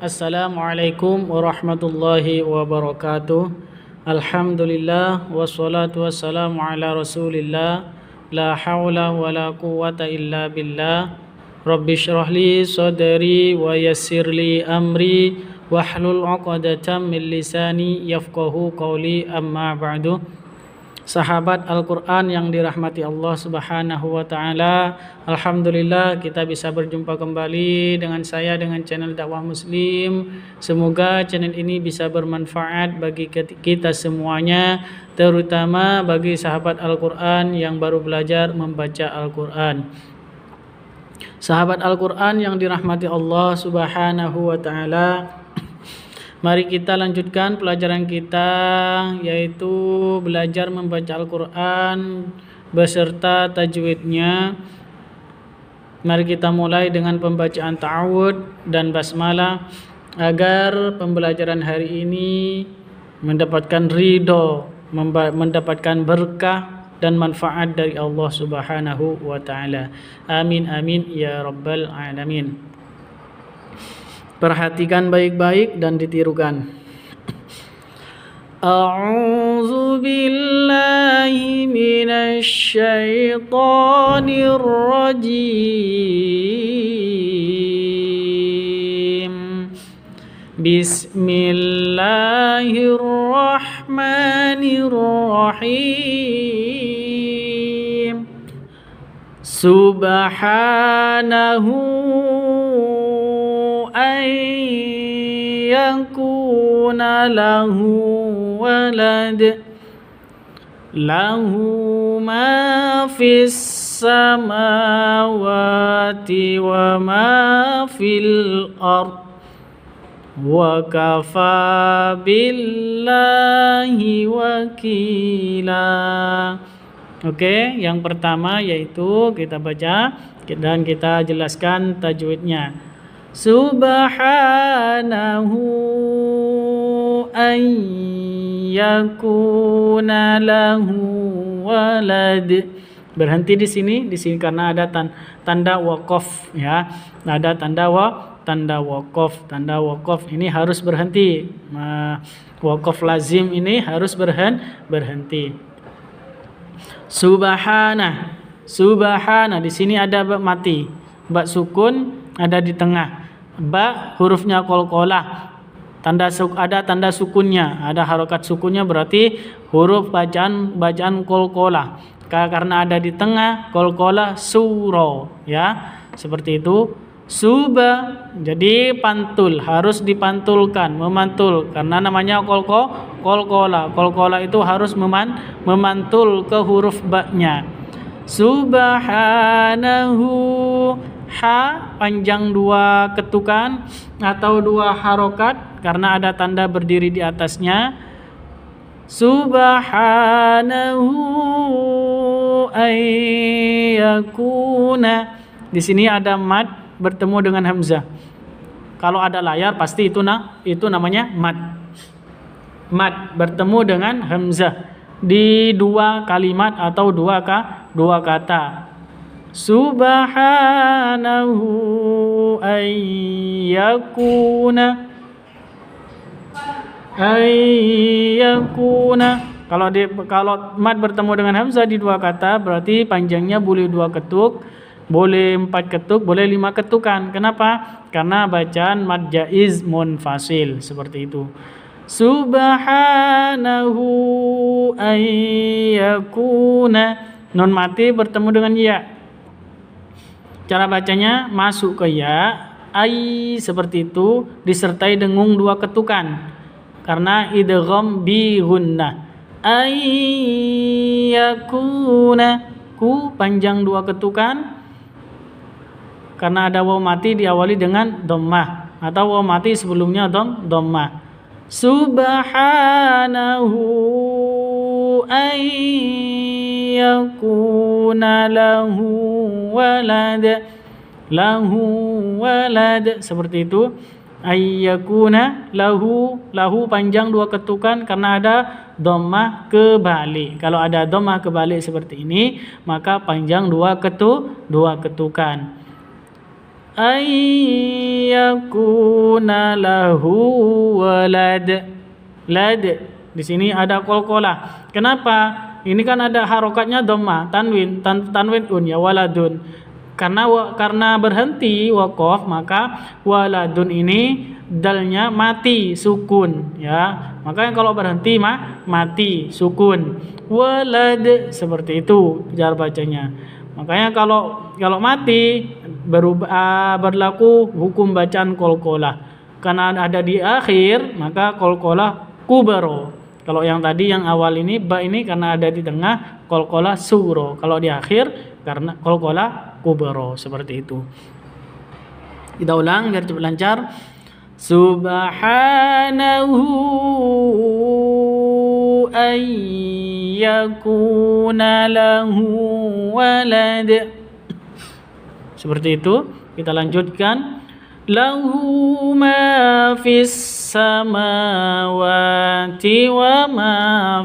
Assalamualaikum warahmatullahi wabarakatuh. Alhamdulillah wassalatu wassalamu ala Rasulillah. La haula wala quwwata illa billah. Rabbi shrah li sadri wa yassir li amri wahlul 'uqdatam min lisani yafqahu qawli, amma ba'du. Sahabat Al-Quran yang dirahmati Allah Subhanahu wa Ta'ala, alhamdulillah kita bisa berjumpa kembali dengan saya dengan channel Dakwah Muslim. Semoga channel ini bisa bermanfaat bagi kita semuanya, terutama bagi sahabat Al-Quran yang baru belajar membaca Al-Quran. Sahabat Al-Quran yang dirahmati Allah Subhanahu wa Ta'ala, mari kita lanjutkan pelajaran kita, yaitu belajar membaca Al-Quran beserta tajwidnya. Mari kita mulai dengan pembacaan ta'awud dan basmalah agar pembelajaran hari ini mendapatkan ridho, mendapatkan berkah dan manfaat dari Allah Subhanahu wa Ta'ala. Amin amin ya rabbal alamin. Perhatikan baik-baik dan ditirukan. A'udzu billahi minasy syaithanir rajim. Bismillahirrahmanirrahim. Subhanahu an yakuna lahu walad, lahu ma fis samawati wa ma fil ard, wa kafa billahi wakila. Oke, yang pertama yaitu kita baca dan kita jelaskan tajwidnya. Subhanahu an yakuna lahu walad. Berhenti di sini karena ada tanda waqaf ya. Ada tanda waqaf. Tanda waqaf ini harus berhenti. Waqaf lazim ini harus berhenti. Subhana di sini ada ba mati. Ba sukun ada di tengah. Ba hurufnya qalqalah, ada tanda sukunnya, ada harokat sukunnya, berarti huruf bacaan qalqalah. Karena ada di tengah qalqalah suro ya, seperti itu. Jadi pantul, harus dipantulkan, memantul, karena namanya qalqalah. Qalqalah itu harus memantul ke huruf ba-nya. Subhanahu, ha panjang dua ketukan atau dua harokat karena ada tanda berdiri di atasnya. Subhanahu ayyakuna. Di sini ada mad bertemu dengan hamzah. Kalau ada layar pasti itu namanya mad. Mad bertemu dengan hamzah di dua kalimat atau dua kata. Subhanahu ayyakuna. Kalau mad bertemu dengan hamzah di dua kata, berarti panjangnya boleh 2 ketuk, boleh 4 ketuk, boleh 5 ketukan. Kenapa? Karena bacaan mad jaiz munfasil, seperti itu. Subhanahu ayyakuna. Nun mati bertemu dengan ya. Cara bacanya masuk ke ya, ai seperti itu, disertai dengung 2 ketukan. Karena idgham bi gunnah. Ayyakuna, ku panjang 2 ketukan. Karena ada waw mati diawali dengan dhammah atau waw mati sebelumnya dhammah. Subhanahu ayyakuna lahu walad, seperti itu. Ayyakuna lahu panjang 2 ketukan karena ada dhammah kebalik. Kalau ada dhammah kebalik seperti ini, maka panjang 2 ketukan. ayyakuna lahu walad. Lad. Di sini ada qalqalah. Kenapa? Ini kan ada harokatnya dhammah, tanwin ya waladun. Karena berhenti waqaf, maka waladun ini dalnya mati sukun ya. Makanya kalau berhenti mati sukun. Walad seperti itu cara bacanya. Makanya kalau mati berlaku hukum bacaan qalqalah. Karena ada di akhir, maka qalqalah kubro. Kalau yang tadi yang awal ini ba ini karena ada di tengah qalqalah sugro. Kalau di akhir karena qalqalah kubro seperti itu. Kita ulang biar cepat lancar. Subhanahu ayyakuna lahu walad. Seperti itu. Kita lanjutkan. Lahu ma fis samawati wa ma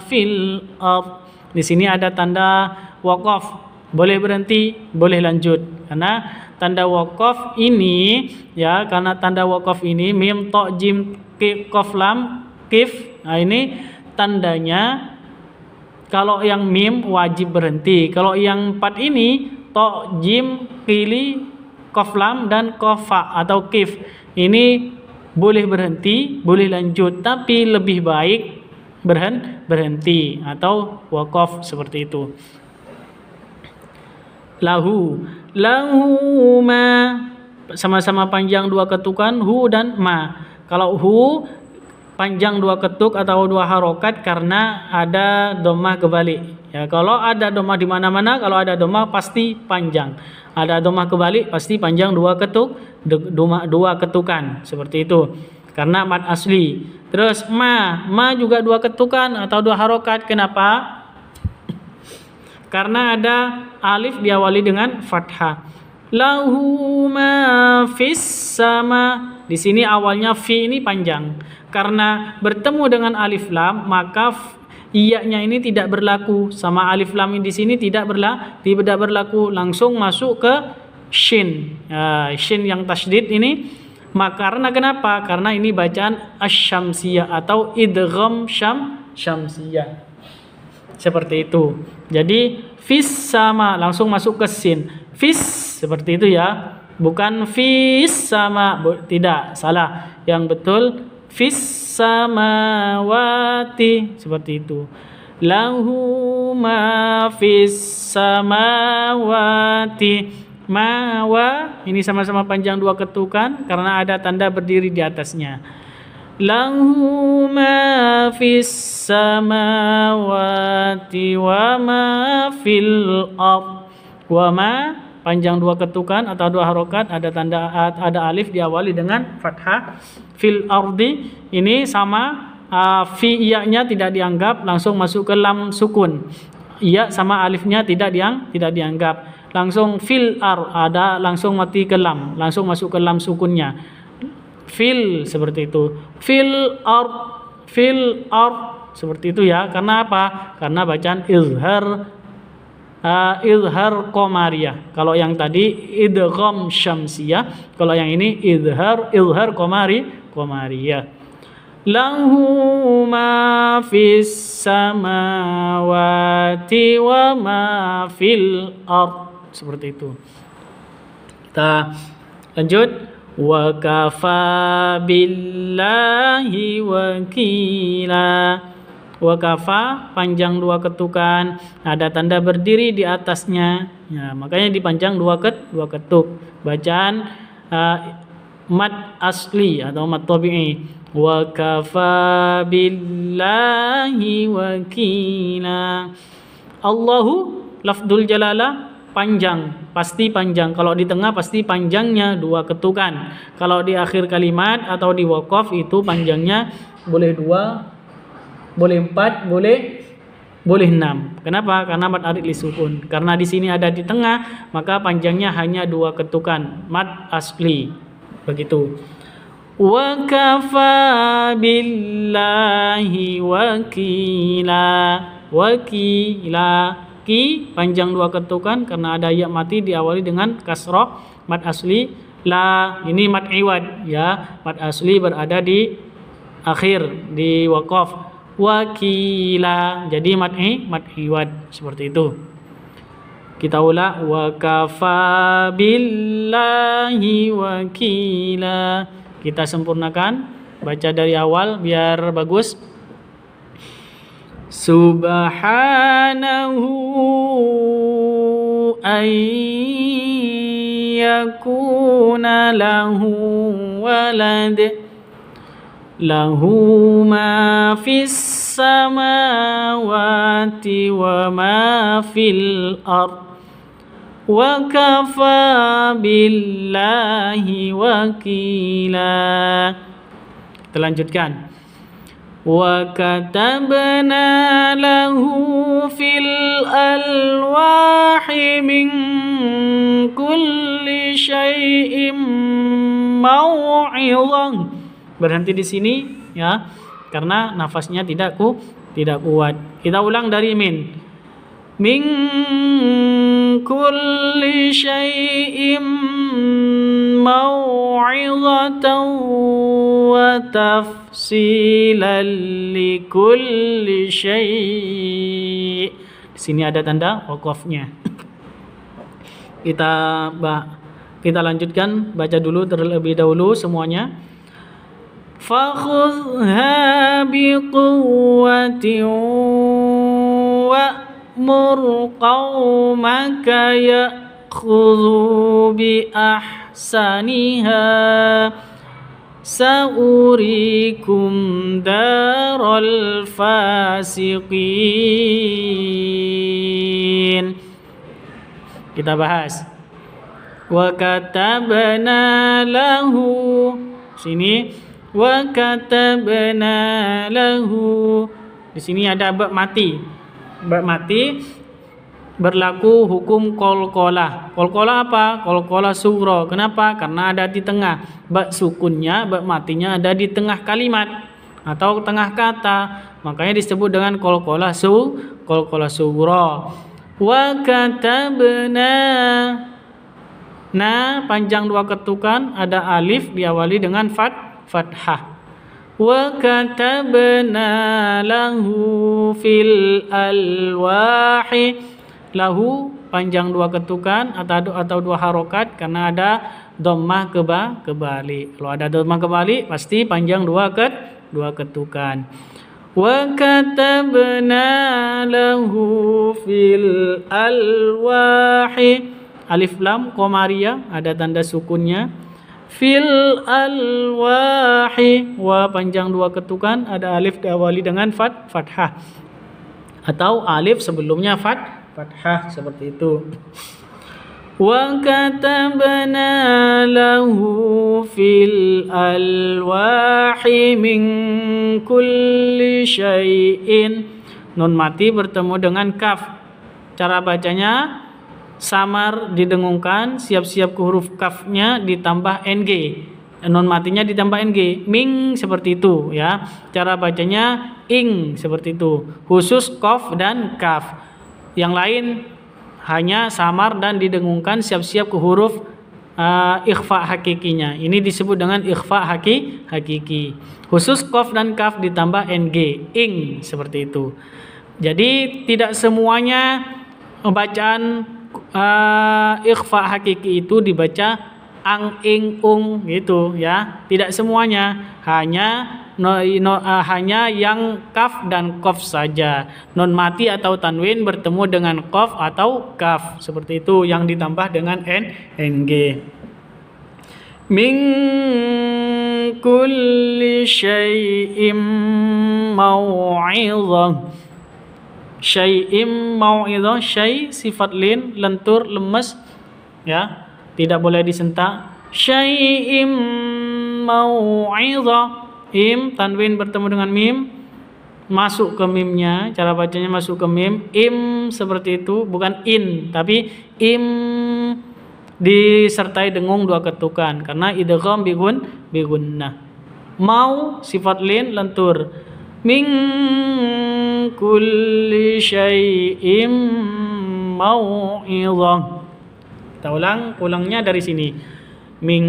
fil ardh. Di sini ada tanda waqaf. Boleh berhenti, boleh lanjut. Karena tanda waqaf ini ya, karena tanda waqaf ini mim ta jim qaf lam kif. Nah, ini tandanya kalau yang mim wajib berhenti. Kalau yang 4 ini ta jim qili qaf lam dan qafa atau kif ini boleh berhenti, boleh lanjut, tapi lebih baik berhenti atau waqaf seperti itu. Lahu ma sama-sama panjang 2 ketukan hu dan ma. Kalau hu panjang 2 ketuk atau 2 harokat karena ada dhammah kebalik. Ya, kalau ada dhammah di mana-mana, kalau ada dhammah pasti panjang. Ada dhammah kebalik pasti panjang 2 ketukan seperti itu. Karena mad asli. Terus ma juga 2 ketukan atau 2 harokat. Kenapa? Karena ada alif diawali dengan fathah. Lahu ma fis sama. Di sini awalnya fi ini panjang. Karena bertemu dengan alif lam, maka iya-nya ini tidak berlaku. Sama alif lam di sini tidak berlaku. Langsung masuk ke shin. Shin yang tasydid ini. Karena kenapa? Karena ini bacaan asy-syamsiyah atau idgham syamsiyah. Seperti itu. Jadi fis sama langsung masuk ke sin. Fis seperti itu ya. Bukan fis sama, tidak, salah. Yang betul fis samawati seperti itu. Lahu ma fis samawati. Mawa ini sama-sama panjang 2 ketukan karena ada tanda berdiri di atasnya. Lahu ma fis samawati wa ma fil ardh. Wa ma panjang 2 ketukan atau 2 harokat, ada alif diawali dengan fathah. Fil ardi ini sama fi iya-nya tidak dianggap, langsung masuk ke lam sukun. Iya sama alifnya tidak dianggap. Langsung fil ada langsung mati ke lam, langsung masuk ke lam sukunnya. Fil seperti itu. Fil ard seperti itu ya. Karena apa? Karena bacaan izhar qamariyah. Kalau yang tadi idgham syamsiyah, kalau yang ini izhar qamariyah. Lahu ma fis samawati wa ma fil ard. Seperti itu. Kita lanjut. Wa kafa billahi wakila. Wa kafa panjang 2 ketukan, ada tanda berdiri di atasnya. Ya, makanya dipanjang 2 ketuk. Bacaan mad asli atau mad tabi'i. Wa kafa billahi wakila. Allahu lafdzul jalalah panjang, pasti panjang. Kalau di tengah pasti panjangnya 2 ketukan. Kalau di akhir kalimat atau di waqaf itu panjangnya boleh 2, boleh 4, boleh 6. Kenapa? Karena mad arid li sukun. Karena di sini ada di tengah, maka panjangnya hanya 2 ketukan, mad asli. Begitu. Wa kafa billahi wakila. Ki panjang 2 ketukan karena ada ya mati diawali dengan kasroh mad asli. La ini mad iwad ya, mad asli berada di akhir di waqaf. Wakila jadi mad iwad seperti itu. Kita ulang wa kafa billahi wakila. Kita sempurnakan, baca dari awal biar bagus. Subhanahu ayyakuna lahu walad lahu ma fis samawati wa ma fil ard wa kafa billahi wakila. Kita lanjutkan. Wa katabna lahu fil alwahi min kulli syai'in mau'izah. Berhenti di sini ya, karena nafasnya tidak kuat. Kita ulang dari min kulli syai'in mau'izatan wa tafsilan li kulli syai'. Di sini ada tanda waqafnya. Kita lanjutkan, baca dulu terlebih dahulu semuanya. Fakhudha biquwwatin wa'mur qaumaka ya'khudhu bi ahsaniha sa'urikum daral fasiqin. Kita bahas. Wa katabna lahu, sini wa katabna lahu. Di sini ada ba mati. Ba mati berlaku hukum qalqalah. Qalqalah apa? Qalqalah sughra. Kenapa? Karena ada di tengah. Ba sukunnya, ba matinya ada di tengah kalimat atau tengah kata. Makanya disebut dengan qalqalah sughra. Wa katabna, na panjang dua ketukan, ada alif diawali dengan fathah. Wa katabna lahu fil alwahi, lahu panjang dua ketukan atau dua harokat karena ada dhammah kebalik. Kalau ada dhammah kebalik pasti panjang dua ketukan. Wa katabna lahu fil alwahi, alif lam qamariyah ada tanda sukunnya. Fil alwahi, wa panjang dua ketukan, ada alif diawali dengan fathah atau alif sebelumnya fathah seperti itu. Wa katabna lahu fil alwahi min kulli syai'in. Nun mati bertemu dengan kaf. Cara bacanya samar didengungkan, siap-siap ke huruf kafnya ditambah ng. Nun matinya ditambah ng. Ming seperti itu ya. Cara bacanya ing seperti itu. Khusus qaf dan kaf. Yang lain hanya samar dan didengungkan, siap-siap ke huruf ikhfa hakikinya. Ini disebut dengan ikhfa hakiki. Khusus qaf dan kaf ditambah ng, ing seperti itu. Jadi tidak semuanya bacaan ikhfa hakiki itu dibaca ang, ing, ung gitu ya. Tidak semuanya, hanya yang kaf dan qaf saja. Nun mati atau tanwin bertemu dengan qaf atau kaf seperti itu yang ditambah dengan ng. Min kulli syai'im mau'izah. Syai'im mau'izah, syai' sifat lin, lentur, lemes ya, tidak boleh disentak. Syai'im mau'izah, im tanwin bertemu dengan mim, masuk ke mimnya, cara bacanya masuk ke mim. Im seperti itu, bukan in tapi im disertai dengung dua ketukan karena idgham bigunnah. Mau sifat lin, lentur. Min kulli syai'im mau'izah. Kita ulangnya dari sini. min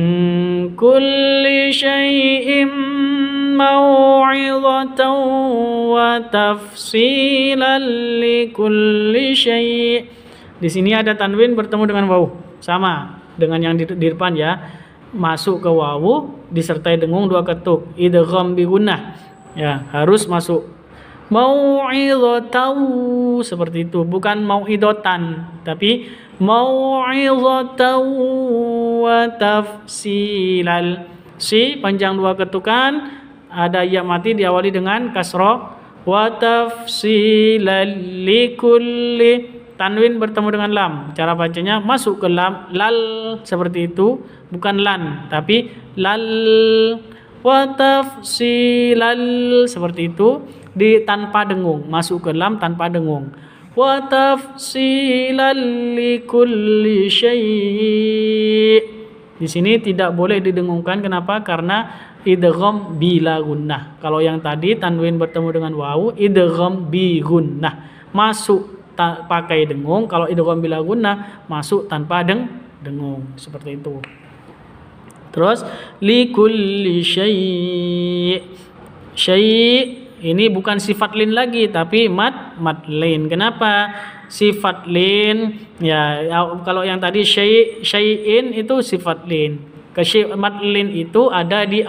kulli syai'im mau'izatan wa tafsilan li kulli syai'. Di sini ada tanwin bertemu dengan wawu, sama dengan yang di depan ya. Masuk ke wawu disertai dengung 2 ketuk, idgham bi gunnah. Ya, harus masuk. Mau'izatan seperti itu, bukan mau'idatan, tapi mau'izatan wa tafsilal. Si panjang 2 ketukan, ada ya mati diawali dengan kasroh, wa tafsilal likulli. Tanwin bertemu dengan lam, cara bacanya masuk ke lam, lal seperti itu, bukan lan tapi lal. Wa tafsilal seperti itu, di tanpa dengung, masuk ke lam tanpa dengung. Wa tafsilal likulli syai'. Di sini tidak boleh didengungkan. Kenapa? Karena idgham bila gunnah. Kalau yang tadi tanwin bertemu dengan wawu, idgham bi gunnah, masuk pakai dengung. Kalau idgham bila gunnah, masuk tanpa dengung, seperti itu. Terus likulli syai'. Syai' ini bukan sifat lin lagi tapi mad lin. Kenapa? Sifat lin ya, kalau yang tadi syai'in itu sifat lin. Mad lin itu ada di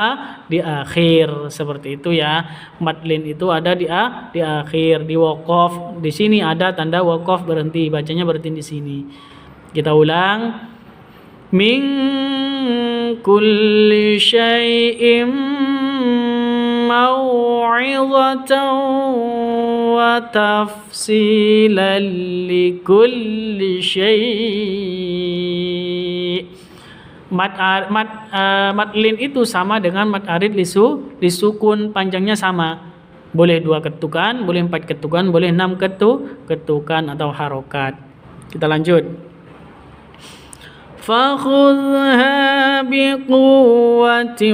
akhir, seperti itu ya. Mad lin itu ada di akhir, di waqaf. Di sini ada tanda waqaf, berhenti, bacanya berhenti di sini. Kita ulang. Min kulli syai'in mau'izatan wa tafsilan likulli syai'. Mad lin itu sama dengan mad arid lisukun, panjangnya sama. Boleh 2 ketukan, boleh 4 ketukan, boleh 6 ketukan atau harokat. Kita lanjut. Fakhudha biquwwatin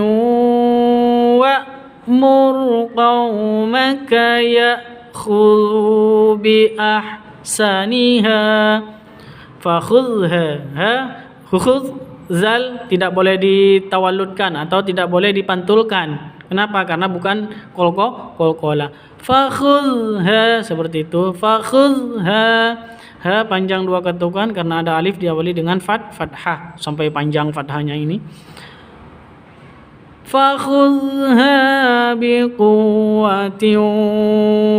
wa'mur qaumaka ya'khudhu bi ahsaniha. Fakhudha, khudh zal tidak boleh ditawalludkan atau tidak boleh dipantulkan. Kenapa? Karena bukan qalqalah. Fakhudha seperti itu. Fakhudha, ha panjang 2 ketukan karena ada alif diawali dengan fathah sampai panjang fathahnya ini. Fakhudha biquwwatin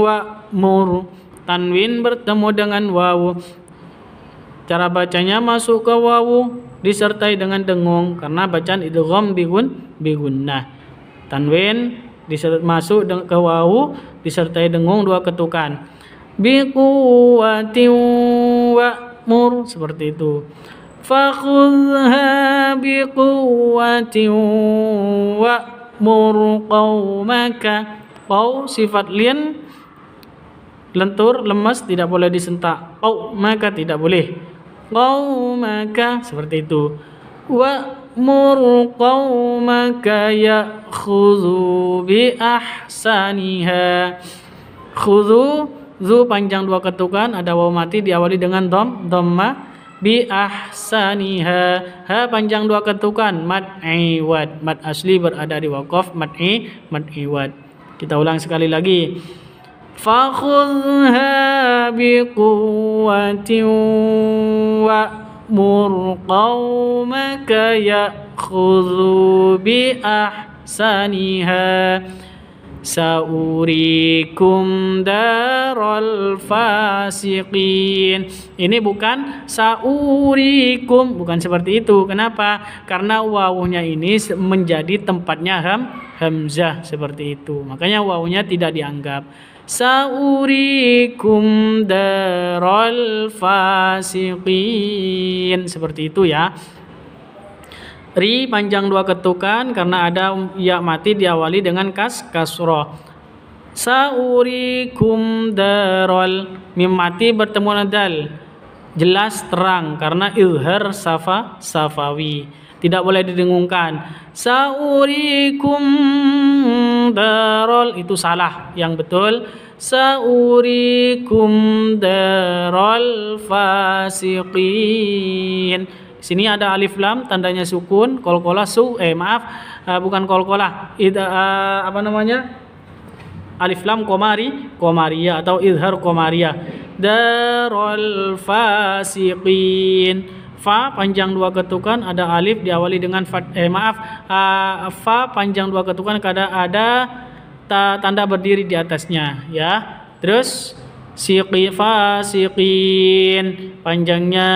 wa'mur. Tanwin bertemu dengan wawu. Cara bacanya masuk ke wawu disertai dengan dengung karena bacaan idgham bi gunnah. Tanwin masuk ke wawu disertai dengung 2 ketukan. Biquwwatin wa'mur, seperti itu. Fakhudha biquwwatin wa'mur qaumaka. Qaw sifat lin, lentur, lemas, tidak boleh disentak. Qaumaka tidak boleh. Qaumaka seperti itu. Wa'mur qaumaka ya'khudhu bi ahsaniha. Khudhu, zu panjang 2 ketukan, ada waw mati diawali dengan dhamma. Bi ahsaniha, ha panjang 2 ketukan, mad iwad. Mad asli berada di waqaf, mad iwad. Kita ulang sekali lagi. Fakhudha biquwwatin wa'mur qaumaka ya'khudhu bi ahsaniha. Saurikum daral fasiqin. Ini bukan saurikum, bukan seperti itu. Kenapa? Karena wawunya ini menjadi tempatnya hamzah, seperti itu. Makanya wawunya tidak dianggap. Saurikum daral fasiqin, seperti itu ya. Ri panjang 2 ketukan karena ada ya mati diawali dengan kasroh. Saurikum daral, mim mati bertemu dengan dal, jelas terang karena izhar safawi, tidak boleh didengungkan. Saurikum daral itu salah, yang betul saurikum daral fasiqin. Sini ada alif lam tandanya sukun, qalqalah bukan qalqalah. Apa namanya? Alif lam qamariyah atau izhar qamariyah. Darul fasiqin. Fa panjang dua ketukan, ada alif diawali dengan fa panjang dua ketukan, ada tanda berdiri di atasnya ya. Terus fasiqin panjangnya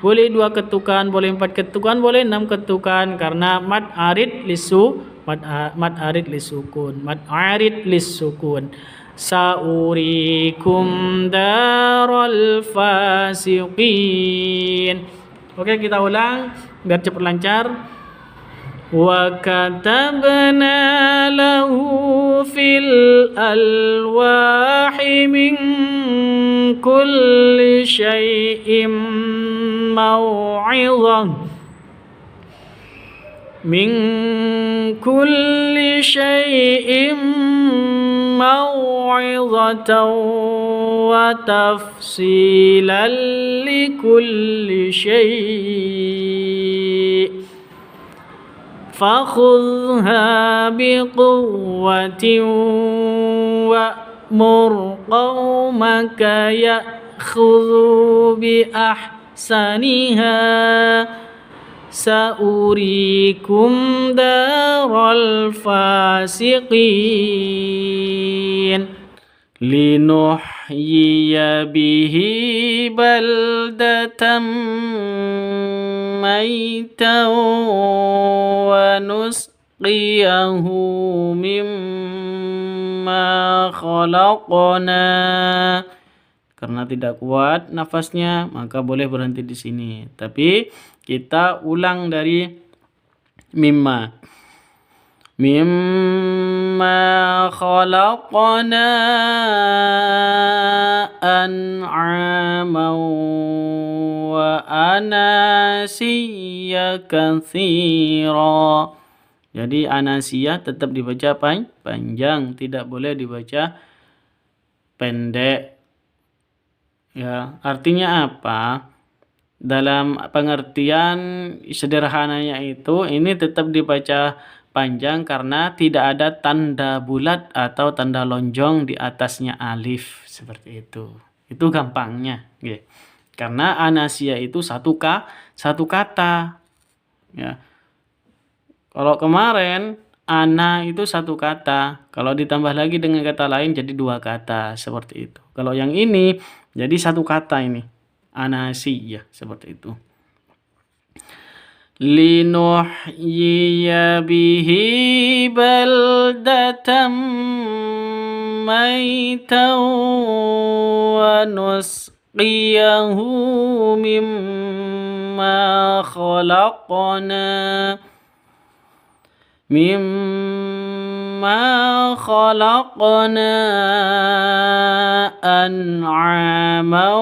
boleh dua ketukan, boleh empat ketukan, boleh 6 ketukan karena mad arid lisukun. Saurikum daral fasiqin. Oke, kita ulang biar cepat lancar. Wa katabna lahu fil alwahi min kulli syai'in maw'izah min kulli syai'in maw'izatan wa tafsilan likulli syai' fakhudhha biquwwatin wa'mur qaumaka ya'khudhu bi ahsaniha saurikum daral fasiqin linuhyiya bihi baldatan maitan wa nusqiyahu mimma khalaqna. Karena tidak kuat nafasnya maka boleh berhenti di sini. Tapi kita ulang dari mimma khalaqna an'aman wa anasiya katsira. Jadi anasiya tetap dibaca panjang, tidak boleh dibaca pendek. Ya, artinya apa? Dalam pengertian sederhananya itu ini tetap dibaca panjang karena tidak ada tanda bulat atau tanda lonjong di atasnya alif seperti itu. Itu gampangnya, gitu. Karena anasia itu satu kata. Ya. Kalau kemarin ana itu satu kata, kalau ditambah lagi dengan kata lain jadi dua kata seperti itu. Kalau yang ini jadi satu kata ini, anasiyah seperti itu. Linuhyiya bihi baldatan maitan wa nusqiyahu mimma khalaqna an'aman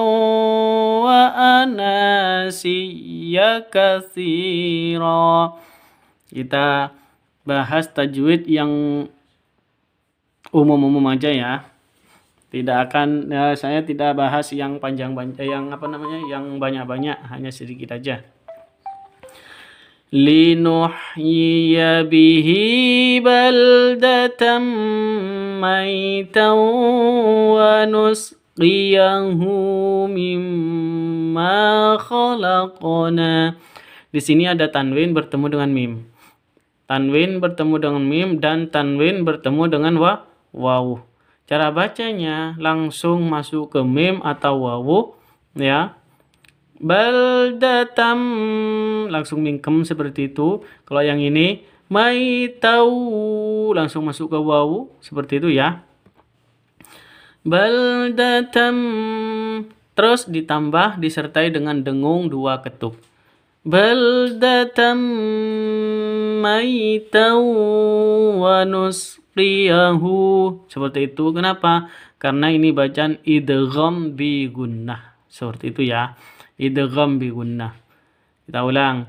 wa anasiya katsira. Kita bahas tajwid yang umum-umum aja ya. Saya tidak bahas yang panjang-panjang, yang banyak-banyak, hanya sedikit aja. Linuhyiya bihi baldatan maitan wa nusqiyahu mimma khalaqna. Di sini ada tanwin bertemu dengan mim. Tanwin bertemu dengan mim dan tanwin bertemu dengan wawu. Cara bacanya langsung masuk ke mim atau wawu ya. Baldatam langsung mingkem seperti itu. Kalau yang ini maitau langsung masuk ke wawu seperti itu ya. Baldatam terus ditambah disertai dengan dengung dua ketuk. Baldatam maitau wa nusqiyahu seperti itu. Kenapa? Karena ini bacaan idgham bi gunnah seperti itu ya. Idgham bi gunnah. Kita ulang.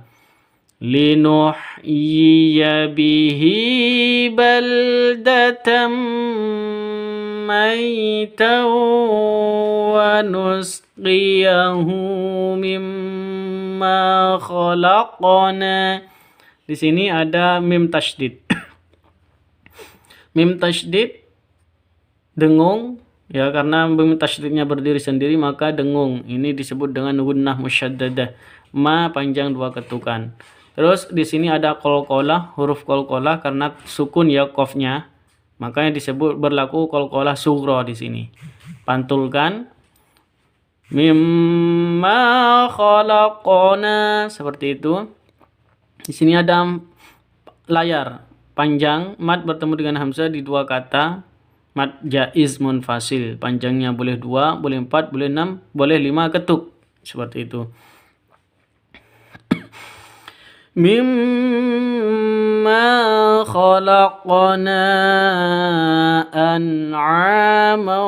Linuhyiya bihi baldatan maitan wa nusqiyahu nusqiyahu mimma khalaqna. Di sini ada mim tasydid. Mim tasydid dengung ya, karena mim tasydidnya berdiri sendiri maka dengung. Ini disebut dengan gunnah musyaddadah. Ma panjang dua ketukan. Terus di sini ada qalqalah, huruf qalqalah karena sukun ya qafnya. Makanya disebut berlaku qalqalah sughra di sini. Pantulkan mimma khalaqna seperti itu. Di sini ada layar panjang, mad bertemu dengan hamzah di dua kata. Mad jaiz munfasil, panjangnya boleh 2, boleh 4, boleh 6, boleh 5 ketuk. Seperti itu. Mimma khalaqna an'aman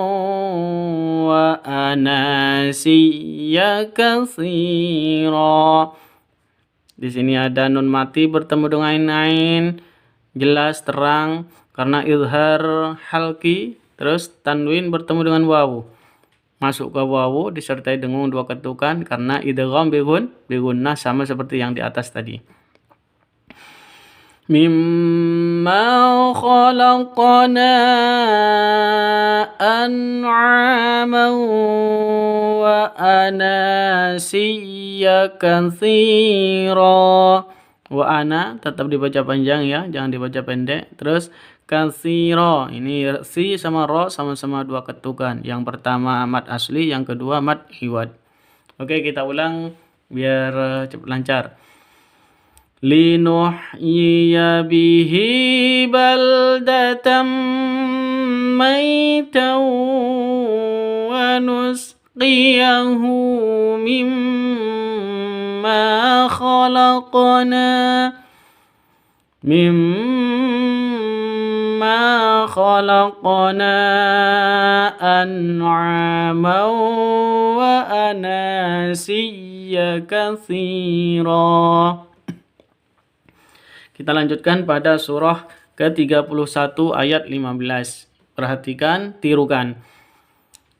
wa anasiya katsira. Di sini ada nun mati bertemu dengan ain, jelas terang karena izhar halki. Terus tanwin bertemu dengan wawu, masuk ke wawu disertai dengung dua ketukan karena idgham bigunnah sama seperti yang di atas tadi. Mimma khalaqna an'aman wa anasiya katsira. Wa ana tetap dibaca panjang ya, jangan dibaca pendek. Terus katsira, ini si sama ro sama-sama dua ketukan. Yang pertama mad asli, yang kedua mad iwad. Oke, kita ulang biar cepat lancar. Linuhyiya bihi baldatan maitan wa nusqiyahu mimma khalaqna an'aman wa anasiya katsira. Kita lanjutkan pada surah ke-31 ayat 15. Perhatikan, tirukan.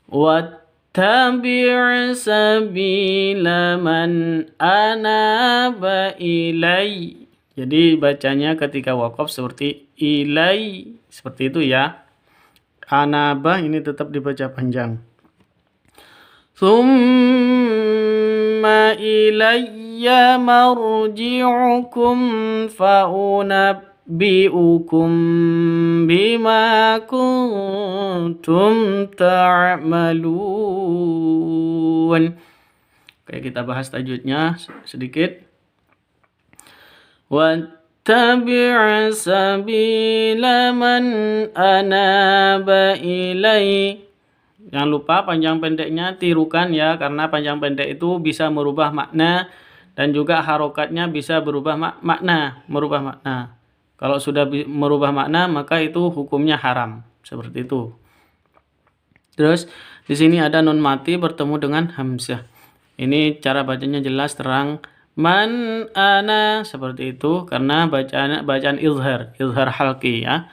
Wattabi' sabila man anaba ilai. Jadi bacanya ketika waqaf seperti ilai, seperti itu ya. Anaba ini tetap dibaca panjang. Tsumma ilayya marji'ukum fa'unabbi'ukum bima kuntum ta'malun. Oke, kita bahas tajwidnya sedikit. Wattabi' sabila man anaba ilai. Jangan lupa panjang pendeknya tirukan ya, karena panjang pendek itu bisa merubah makna dan juga harokatnya bisa berubah merubah makna. Kalau sudah merubah makna maka itu hukumnya haram, seperti itu. Terus di sini ada nun mati bertemu dengan hamzah. Ini cara bacanya jelas terang. Man ana seperti itu karena bacaan izhar halqi ya.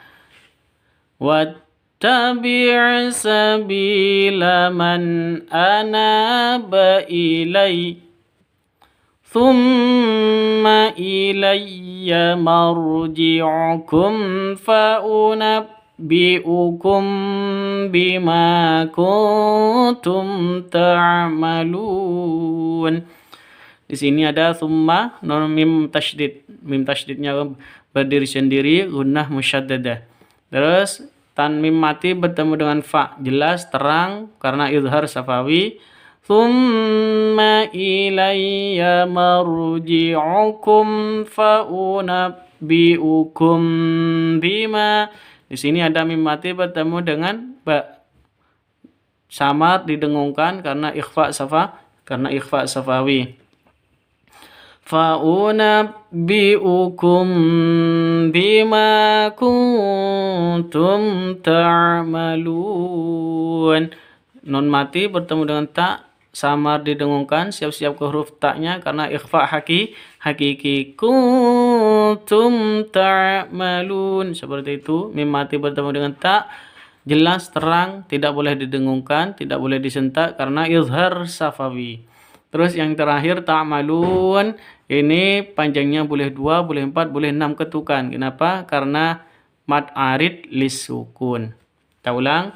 Wattabi' sabila man anaba ilai. Thumma ilayya marji'ukum fa'unabbi'ukum bima kuntum ta'malun. Di sini ada thumma non mim tasydid. Mim tasydidnya berdiri sendiri, gunnah musyaddadah. Terus tanmim mati bertemu dengan fa, jelas terang karena izhar safawi. Thumma ilayya marji'ukum fa'unabbi'ukum bima. Di sini ada mim mati bertemu dengan ba, samar didengungkan karena ikhfa safawi. Fa'unabbi'ukum bima kuntum ta'malun. Nun mati bertemu dengan ta, samar didengungkan, siap-siap ke huruf taknya karena ikhfa hakiki. Kuntum ta'malun, seperti itu. Mim mati bertemu dengan ta, jelas, terang, tidak boleh didengungkan, tidak boleh disentak karena izhar safawi. Terus yang terakhir ta'malun, ini panjangnya boleh 2, boleh 4, boleh 6 ketukan. Kenapa? Karena mad arid lis sukun. Kita ulang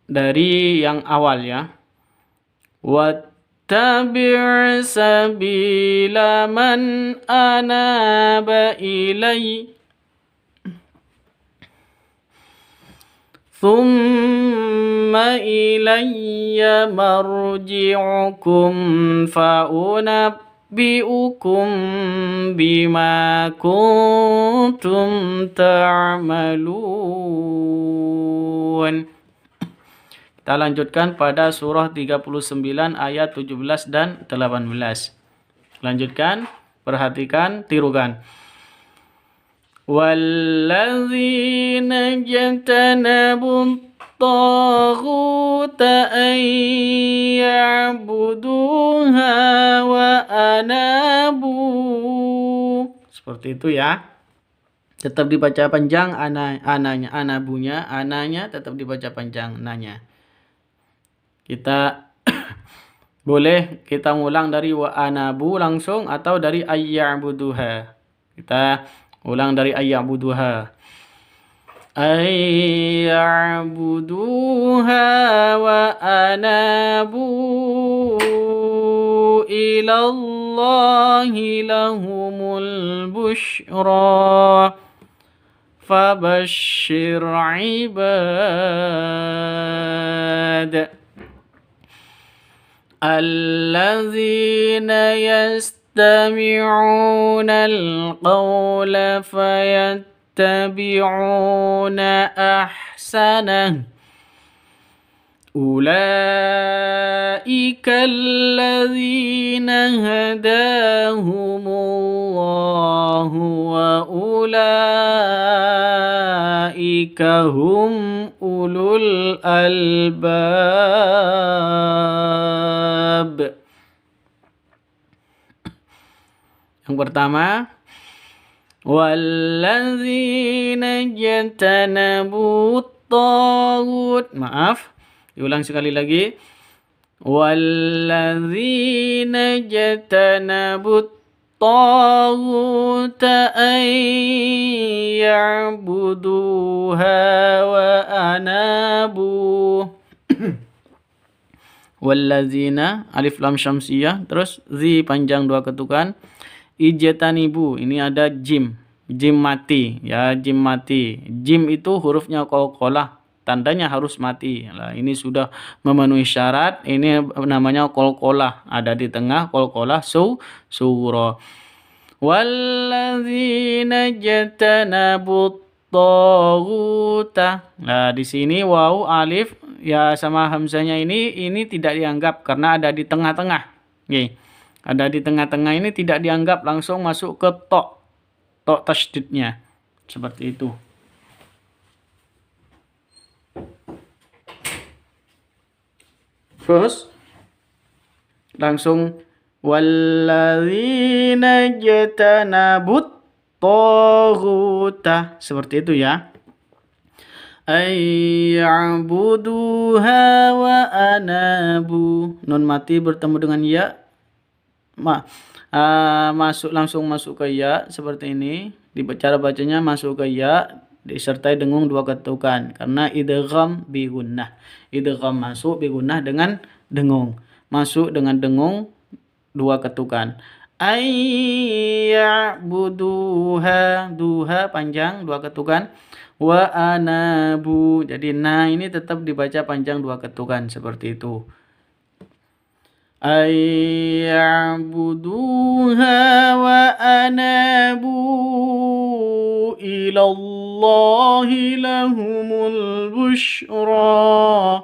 dari yang awal ya. Wattabi' sabila man anaba ilai. Thumma ilayya marji'ukum fa'unabbi'ukum bima kuntum ta'malun. Kita lanjutkan pada surah 39 ayat 17 dan 18. Lanjutkan, perhatikan, tirukan. Walladzina jatanabu taghuta an ya'buduha wa anabu. Seperti itu ya. Tetap dibaca panjang ananya tetap dibaca panjang nanya. Kita boleh kita ngulang dari wa anabu langsung atau dari ayya'buduha. Kita ulang dari ayya'buduha. Ayya'buduha wa anabu ilallahi lahumul busyra. Fabashshir ibad allazina yastami'una al-qawla fayattabi'una ahsanah. Ulaika allazina hadahumullahu wa ulaika hum ulul albab. Yang pertama, wallazina jatanabu taghut. Maaf, diulang sekali lagi. Walladzina jatanabu taghuta an ya'buduha wa anabu. Walladzina alif lam syamsiyah, terus zi panjang 2 ketukan. Ijtanibu, ini ada jim mati ya, jim mati. Jim itu hurufnya qalqalah, tandanya harus mati. Nah, ini sudah memenuhi syarat. Ini namanya qalqalah, ada di tengah qalqalah surah. Walladzina jatanabu taghuta. Nah, di sini waw alif ya sama hamzahnya ini tidak dianggap karena ada di tengah-tengah. Oke. Ada di tengah-tengah ini tidak dianggap, langsung masuk ke tok tasydidnya. Seperti itu. Terus langsung walladzina jatanabut taghuta, seperti itu ya. Ayya'buduha wa anabu. Nun mati bertemu dengan ya. Langsung masuk ke ya seperti ini. Cara bacanya masuk ke ya disertai dengung 2 ketukan karena idgham bi gunnah. Idgham masuk bi gunnah dengan dengung. Masuk dengan dengung 2 ketukan. Ayya'buduha, duha panjang 2 ketukan. Wa anabu. Jadi nah ini tetap dibaca panjang 2 ketukan seperti itu. Ayya'buduha wa anabu ilallahi lahumul busyra.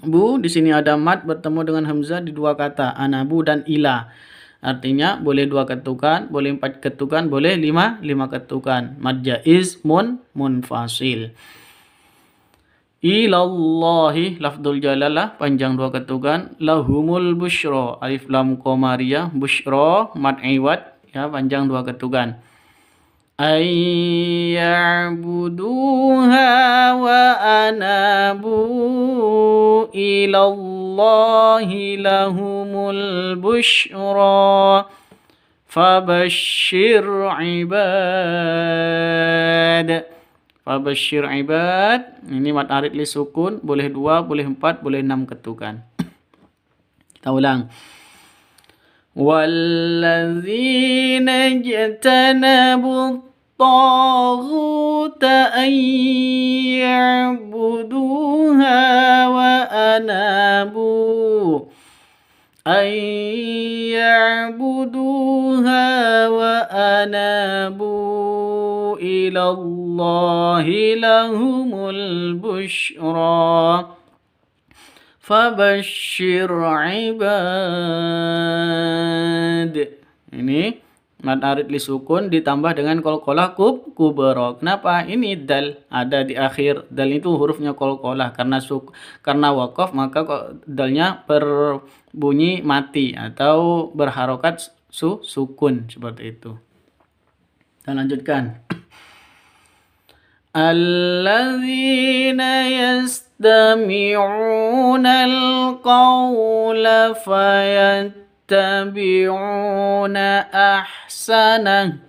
Bu, di sini ada mad bertemu dengan hamzah di 2 kata, anabu dan ila. Artinya boleh 2 ketukan, boleh 4 ketukan, boleh 5 ketukan. Mad jaiz munfasil. Ilallahi lafdzul jalalah panjang 2 ketukan, lahumul busyra alif lam qamariyah, busyra mad iwad ya panjang 2 ketukan. أن يعبدوها وأنابوا إلى الله لهم البشرى فبشر عباد. Fabashir ibad. Ini mad arid li sukun, boleh 2, boleh 4, boleh 6 ketukan. Kita ulang. Walladzina jtanabu الطاغوت أن يعبدوها وأنابوا إلى الله لهم البشرى فبشر عباد. Ini mad arid li sukun ditambah dengan qalqalah kubra. Kenapa? Ini dal ada di akhir. Dal itu hurufnya qalqalah karena waqaf maka dalnya berbunyi mati atau berharokat sukun seperti itu. Kita lanjutkan. Alladzina yastami'una al-qawla fayattabi'una ahsanah.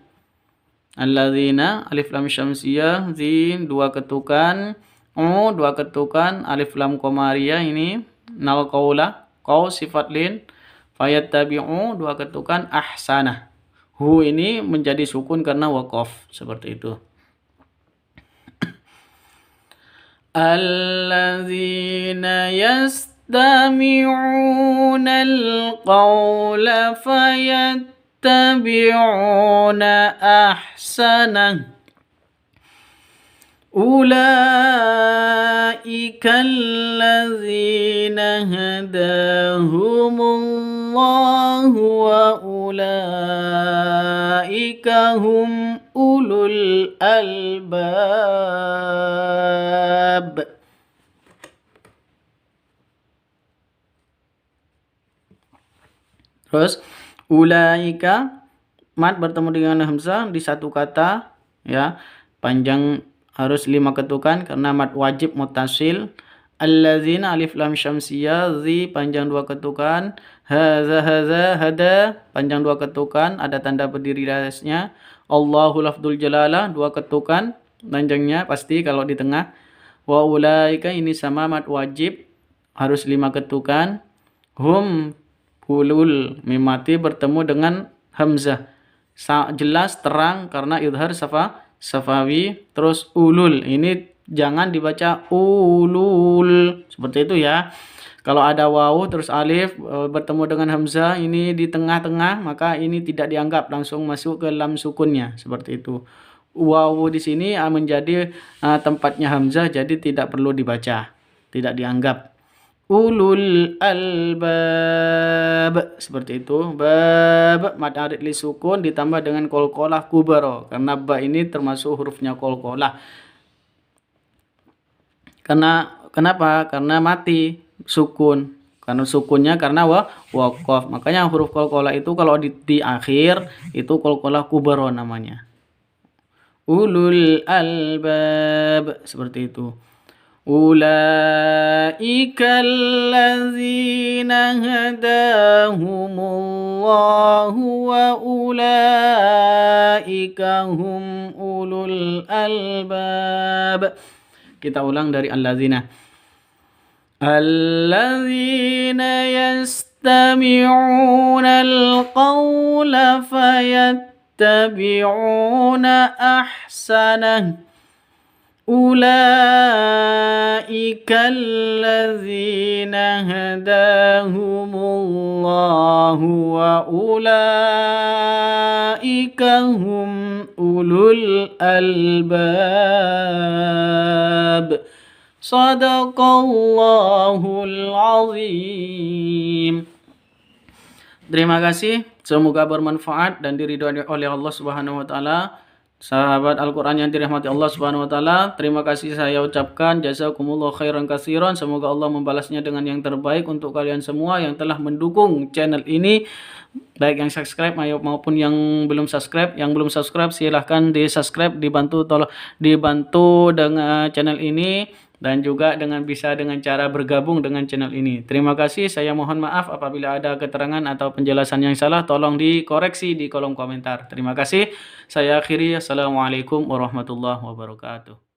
Alladzina alif lam syamsiyah zin 2 ketukan, 2 ketukan, alif lam qamariyah ini nal qawla, qaw sifat lin, fayattabi'u 2 ketukan, ahsanah. Hu ini menjadi sukun karena waqaf seperti itu. Alladzina yastami'una al-qawla fayattabi'una ahsanah. Ulaika alladzina hadahumullahu wa ulaika hum ulul albab. Terus ulaika mad bertemu dengan hamzah di satu kata ya, panjang harus 5 ketukan karena mad wajib muttasil. Alladzina alif lam syamsiyah zi panjang 2 ketukan, haza hada panjang 2 ketukan, ada tanda berdiri di atasnya. Allahu lafdzul jalalah 2 ketukan, panjangnya pasti kalau di tengah. Wa ulaika ini sama mad wajib harus 5 ketukan. Hum ulul mim mati bertemu dengan hamzah. Jelas terang karena idhar safawi. Terus ulul ini jangan dibaca ulul seperti itu ya. Kalau ada wawu terus alif bertemu dengan hamzah ini di tengah-tengah maka ini tidak dianggap, langsung masuk ke lam sukunnya seperti itu. Wawu di sini menjadi tempatnya hamzah jadi tidak perlu dibaca, tidak dianggap. Ulul albab seperti itu. Bab mad arid li sukun ditambah dengan qalqalah kubra karena ba ini termasuk hurufnya qalqalah. Kenapa? Karena mati sukun. Karena sukunnya karena waqaf. Makanya huruf qalqalah itu kalau di akhir itu qalqalah kubra namanya. Ulul albab seperti itu. Ulaika allazina hadahumullahu wa ulaika hum ulul albab. Kita ulang dari allazina. Allazina yastami'una al-qawla fayattabi'una ahsanah. Ulaika allazina hadahumullahu wa ulaika hum ulul albab. Sadaqallahul azim. Terima kasih, semoga bermanfaat dan diridhoi oleh Allah Subhanahu wa taala. Sahabat Al-Quran yang dirahmati Allah Subhanahu wa taala, terima kasih saya ucapkan jazakumullah khairan katsiran. Semoga Allah membalasnya dengan yang terbaik untuk kalian semua yang telah mendukung channel ini, baik yang subscribe maupun yang belum subscribe. Yang belum subscribe silahkan di-subscribe, dibantu dengan channel ini, dan juga bisa dengan cara bergabung dengan channel ini. Terima kasih. Saya mohon maaf apabila ada keterangan atau penjelasan yang salah, tolong dikoreksi di kolom komentar. Terima kasih. Saya akhiri. Assalamualaikum warahmatullahi wabarakatuh.